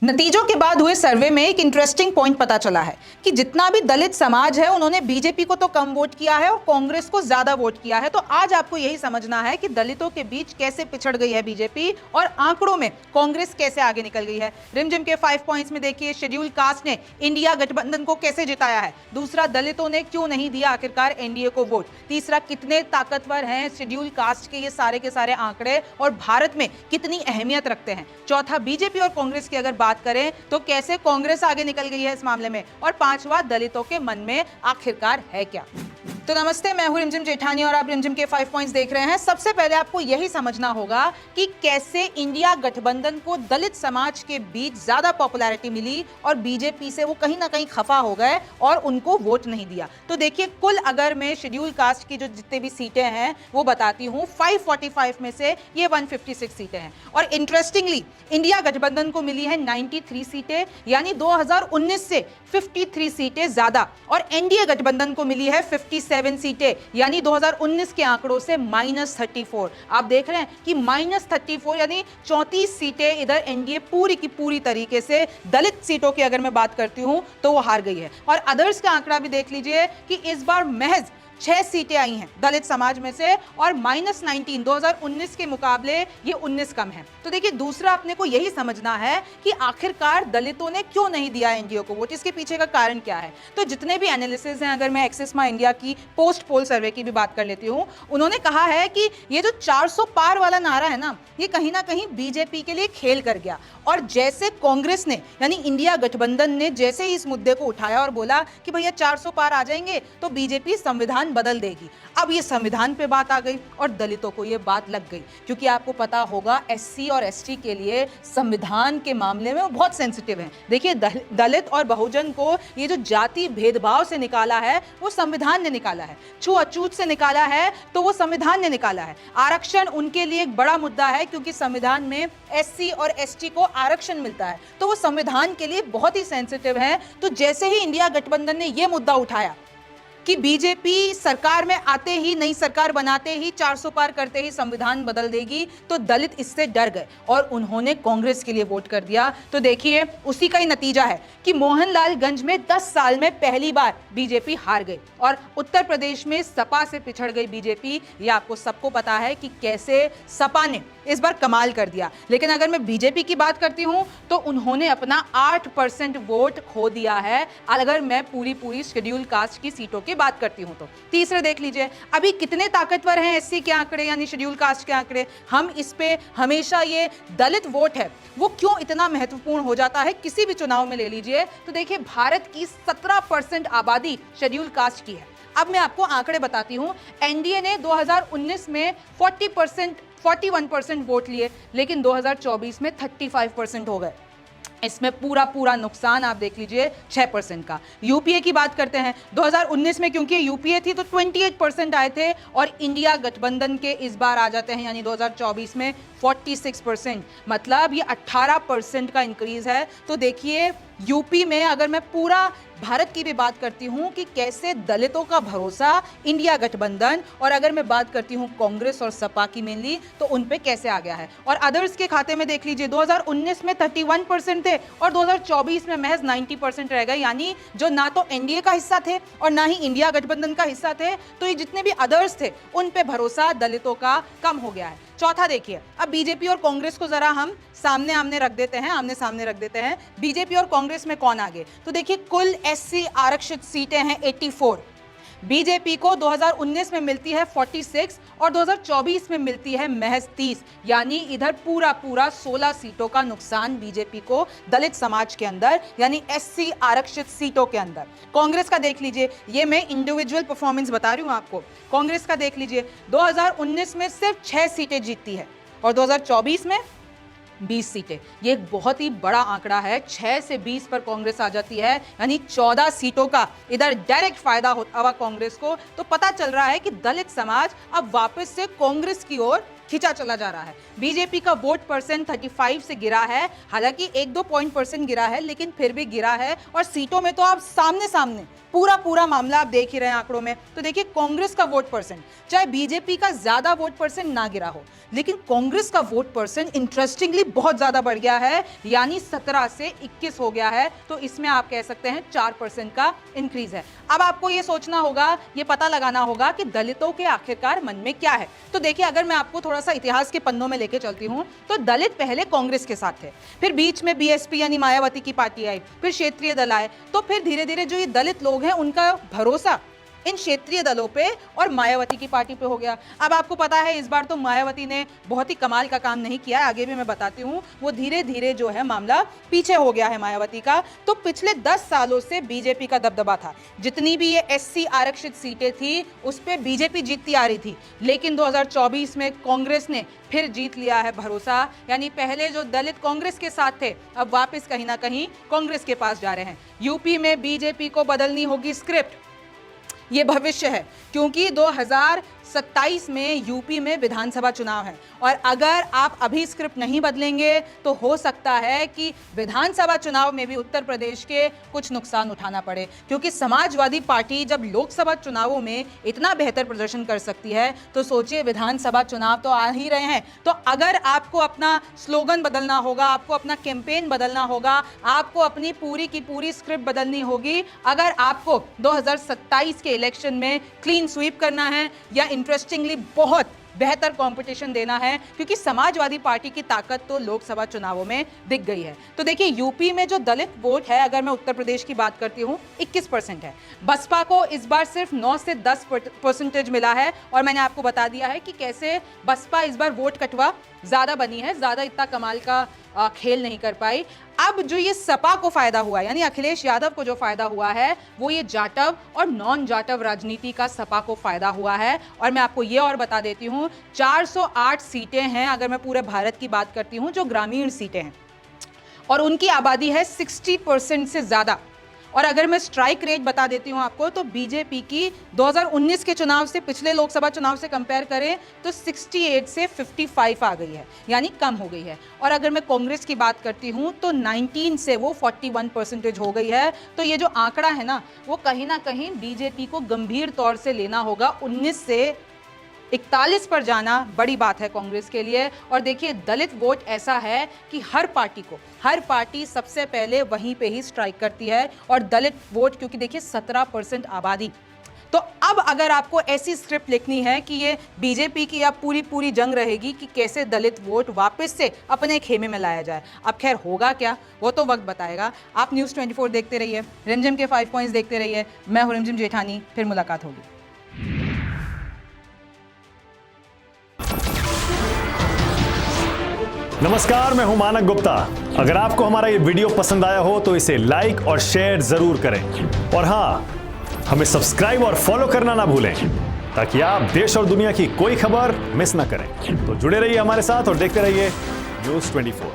नतीजों के बाद हुए सर्वे में एक इंटरेस्टिंग पॉइंट पता चला है कि जितना भी दलित समाज है उन्होंने बीजेपी को तो कम वोट किया है और कांग्रेस को ज्यादा वोट किया है। तो आज आपको यही समझना है कि दलितों के बीच कैसे पिछड़ गई है बीजेपी और आंकड़ों में कांग्रेस कैसे आगे निकल गई है। रिमझिम के 5 पॉइंट्स में देखिए, शेड्यूल कास्ट ने इंडिया गठबंधन को कैसे जिताया है। दूसरा, दलितों ने क्यों नहीं दिया आखिरकार एनडीए को वोट। तीसरा, कितने ताकतवर हैं शेड्यूल कास्ट के ये सारे के सारे आंकड़े और भारत में कितनी अहमियत रखते हैं। चौथा, बीजेपी और कांग्रेस की अगर बात करें तो कैसे कांग्रेस आगे निकल गई है इस मामले में। और पांचवा, दलितों के मन में आखिरकार है क्या। तो नमस्ते, मैं हूं रिमझिम जेठानी और आप रिमझिम के 5 पॉइंट्स देख रहे हैं। सबसे पहले आपको यही समझना होगा कि कैसे इंडिया गठबंधन को दलित समाज के बीच ज्यादा पॉपुलैरिटी मिली और बीजेपी से वो कहीं ना कहीं खफा हो गए और उनको वोट नहीं दिया। तो देखिए, कुल अगर मैं शेड्यूल कास्ट की जो जितने भी सीटें हैं वो बताती हूँ, 545 में से ये 156 सीटें हैं। और इंटरेस्टिंगली इंडिया गठबंधन को मिली है 93 सीटें, यानी 2019 से 53 सीटें ज्यादा। और एनडीए गठबंधन को मिली है 57 सीटें, यानी 2019 के आंकड़ों से -34। आप देख रहे हैं कि -34 यानी 34 सीटें इधर एनडीए पूरी की पूरी तरीके से दलित सीटों की अगर मैं बात करती हूं तो वो हार गई है। और अदर्स का आंकड़ा भी देख लीजिए कि इस बार महज 6 सीटें आई हैं दलित समाज में से और -19 2019 के मुकाबले ये 19 कम है। तो देखिए, दूसरा अपने को यही समझना है कि आखिरकार दलितों ने क्यों नहीं दिया एनडीए को वोट, इसके पीछे का कारण क्या है। तो जितने भी एनालिसिस हैं, अगर मैं एक्सिस माई इंडिया की पोस्ट पोल सर्वे की भी बात कर लेती हूँ, उन्होंने कहा है कि ये जो 400 पार वाला नारा है ना, ये कहीं ना कहीं बीजेपी के लिए खेल कर गया। और जैसे कांग्रेस ने यानी इंडिया गठबंधन ने जैसे ही इस मुद्दे को उठाया और बोला कि भैया 400 पार आ जाएंगे तो बीजेपी संविधान बदल देगी, अब ये संविधान पे बात आ गई और दलितों को ये बात लग गई। क्योंकि आपको पता होगा एससी और एसटी के लिए संविधान के मामले में वो बहुत सेंसिटिव हैं। देखिए, दलित और बहुजन को ये जो जाति भेदभाव से निकाला है वो संविधान ने निकाला है, छूअछूत से निकाला है तो वो संविधान ने निकाला है। आरक्षण उनके लिए एक बड़ा मुद्दा है क्योंकि संविधान में एससी और एसटी को आरक्षण मिलता है, तो वो संविधान के लिए बहुत ही सेंसिटिव है। तो जैसे ही इंडिया गठबंधन ने ये मुद्दा उठाया कि बीजेपी सरकार में आते ही, नई सरकार बनाते ही, 400 पार करते ही संविधान बदल देगी, तो दलित इससे डर गए और उन्होंने कांग्रेस के लिए वोट कर दिया। तो देखिए, उसी का ही नतीजा है कि मोहनलालगंज में 10 साल में पहली बार बीजेपी हार गई और उत्तर प्रदेश में सपा से पिछड़ गई बीजेपी। ये आपको सबको पता है कि कैसे सपा ने इस बार कमाल कर दिया। लेकिन अगर मैं बीजेपी की बात करती हूं तो उन्होंने अपना 8% वोट खो दिया है, अगर मैं पूरी शेड्यूल कास्ट की सीटों की बात करती हूं तो। तीसरे देख लीजिए, अभी कितने ताकतवर हैं एससी के आंकड़े यानी शेड्यूल कास्ट के आंकड़े। हम इस पे हमेशा ये दलित वोट है वो क्यों इतना महत्वपूर्ण हो जाता है किसी भी चुनाव में ले लीजिए। तो देखिए, भारत की 17% आबादी शेड्यूल कास्ट की है। अब मैं आपको आंकड़े बताती हूं। एनडीए ने 2019 में 41% वोट लिए, लेकिन 2024 में 35% हो गए। इसमें पूरा नुकसान आप देख लीजिए 6% का। यूपीए की बात करते हैं, 2019 में क्योंकि यूपीए थी तो 28% आए थे और इंडिया गठबंधन के इस बार आ जाते हैं यानी 2024 में 46%, मतलब ये 18% का इंक्रीज है। तो देखिए, यूपी में अगर मैं पूरा भारत की भी बात करती हूं कि कैसे दलितों का भरोसा इंडिया गठबंधन, और अगर मैं बात करती हूं कांग्रेस और सपा की मेनली, तो उन पे कैसे आ गया है। और अदर्स के खाते में देख लीजिए, 2019 में 31% थे और 2024 में महज 90% रह गए, यानी जो ना तो एनडीए का हिस्सा थे और ना ही इंडिया गठबंधन का हिस्सा थे, तो ये जितने भी अदर्स थे उन पे भरोसा दलितों का कम हो गया है। चौथा देखिए, अब बीजेपी और कांग्रेस को जरा हम आमने सामने रख देते हैं। बीजेपी और कांग्रेस में कौन आगे। तो देखिए, कुल एससी आरक्षित सीटें हैं 84। बीजेपी को 2019 में मिलती है 46 और 2024 में मिलती है महज 30, यानी इधर पूरा 16 सीटों का नुकसान बीजेपी को दलित समाज के अंदर यानी एससी आरक्षित सीटों के अंदर। कांग्रेस का देख लीजिए, ये मैं इंडिविजुअल परफॉर्मेंस बता रही हूं आपको। कांग्रेस का देख लीजिए, 2019 में सिर्फ 6 सीटें जीतती है और 2024 में 20 सीटें। ये एक बहुत ही बड़ा आंकड़ा है। 6 से 20 पर कांग्रेस आ जाती है, यानी 14 सीटों का इधर डायरेक्ट फायदा होता हुआ कांग्रेस को। तो पता चल रहा है कि दलित समाज अब वापस से कांग्रेस की ओर खींचा चला जा रहा है। बीजेपी का वोट परसेंट 35 से गिरा है, हालांकि 1-2 पॉइंट परसेंट गिरा है, लेकिन फिर भी गिरा है। और सीटों में तो आप सामने पूरा मामला आप देख ही रहे हैं आंकड़ों में। तो देखिए कांग्रेस का वोट परसेंट, चाहे बीजेपी का ज्यादा वोट परसेंट ना गिरा हो, लेकिन कांग्रेस का वोट परसेंट इंटरेस्टिंगली बहुत ज्यादा बढ़ गया है, यानी 17 से 21 हो गया है। तो इसमें आप कह सकते हैं 4% का इंक्रीज है। अब आपको यह सोचना होगा, यह पता लगाना होगा कि दलितों के आखिरकार मन में क्या है। तो देखिए, अगर मैं आपको थोड़ा सा इतिहास के पन्नों में लेके चलती हूं, तो दलित पहले कांग्रेस के साथ थे, फिर बीच में बीएसपी यानी मायावती की पार्टी आई, फिर क्षेत्रीय दल आए, तो फिर धीरे धीरे जो ये दलित लोग हैं उनका भरोसा इन क्षेत्रीय दलों पे और मायावती की पार्टी पे हो गया। अब आपको पता है इस बार तो मायावती ने बहुत ही कमाल का काम नहीं किया है, आगे भी मैं बताती हूँ। वो धीरे धीरे जो है मामला पीछे हो गया है मायावती का। तो पिछले 10 सालों से बीजेपी का दबदबा था, जितनी भी ये एससी आरक्षित सीटें थी उस पे बीजेपी जीतती आ रही थी। लेकिन 2024 में कांग्रेस ने फिर जीत लिया है भरोसा, यानी पहले जो दलित कांग्रेस के साथ थे अब वापस कहीं ना कहीं कांग्रेस के पास जा रहे हैं। यूपी में बीजेपी को बदलनी होगी स्क्रिप्ट, ये भविष्य है, क्योंकि 2027 में यूपी में विधानसभा चुनाव है। और अगर आप अभी स्क्रिप्ट नहीं बदलेंगे तो हो सकता है कि विधानसभा चुनाव में भी उत्तर प्रदेश के कुछ नुकसान उठाना पड़े, क्योंकि समाजवादी पार्टी जब लोकसभा चुनावों में इतना बेहतर प्रदर्शन कर सकती है तो सोचिए विधानसभा चुनाव तो आ ही रहे हैं। तो अगर आपको अपना स्लोगन बदलना होगा, आपको अपना कैंपेन बदलना होगा, आपको अपनी पूरी की पूरी स्क्रिप्ट बदलनी होगी, अगर आपको 2027 के इलेक्शन में क्लीन स्वीप करना है या इंटरेस्टिंगली बहुत बेहतर कंपटीशन देना है, क्योंकि समाजवादी पार्टी की ताकत तो लोकसभा चुनावों में दिख गई है। तो देखिए यूपी में जो दलित वोट है, अगर मैं उत्तर प्रदेश की बात करती हूं, 21% है। बसपा को इस बार सिर्फ 9 से 10% मिला है। और मैंने आपको बता दिया है कि कैसे बसपा इस बार वोट कटवा ज्यादा बनी है, ज्यादा इतना कमाल का खेल नहीं कर पाई। अब जो ये सपा को फायदा हुआ, यानी अखिलेश यादव को जो फायदा हुआ है, वो ये जाटव और नॉन जाटव राजनीति का सपा को फायदा हुआ है। और मैं आपको ये और बता देती हूं, 408 सीटें हैं अगर मैं पूरे भारत की बात करती हूं, जो ग्रामीण सीटें हैं, और उनकी आबादी है 60% से ज्यादा। और अगर मैं स्ट्राइक रेट बता देती हूं आपको, तो बीजेपी की 2019 के चुनाव से, पिछले लोकसभा चुनाव से कंपेयर करें तो 68 से 55 आ गई है, यानी कम हो गई है। और अगर मैं कांग्रेस की बात करती हूं तो 19 से वो 41% हो गई है। तो ये जो आंकड़ा है ना, वो कहीं ना कहीं बीजेपी को गंभीर तौर से लेना होगा। 19 से 41 पर जाना बड़ी बात है कांग्रेस के लिए। और देखिए दलित वोट ऐसा है कि हर पार्टी सबसे पहले वहीं पे ही स्ट्राइक करती है। और दलित वोट, क्योंकि देखिए 17% आबादी, तो अब अगर आपको ऐसी स्क्रिप्ट लिखनी है कि ये बीजेपी की अब पूरी जंग रहेगी कि कैसे दलित वोट वापस से अपने खेमे में लाया जाए। अब खैर होगा क्या, वो तो वक्त बताएगा। आप न्यूज़ 24 देखते रहिए, रिमझिम के 5 पॉइंट्स देखते रहिए। मैं हूं रिमझिम जेठानी, फिर मुलाकात होगी। नमस्कार, मैं हूं मानक गुप्ता। अगर आपको हमारा ये वीडियो पसंद आया हो तो इसे लाइक और शेयर जरूर करें। और हाँ, हमें सब्सक्राइब और फॉलो करना ना भूलें, ताकि आप देश और दुनिया की कोई खबर मिस ना करें। तो जुड़े रहिए हमारे साथ और देखते रहिए न्यूज़ 24।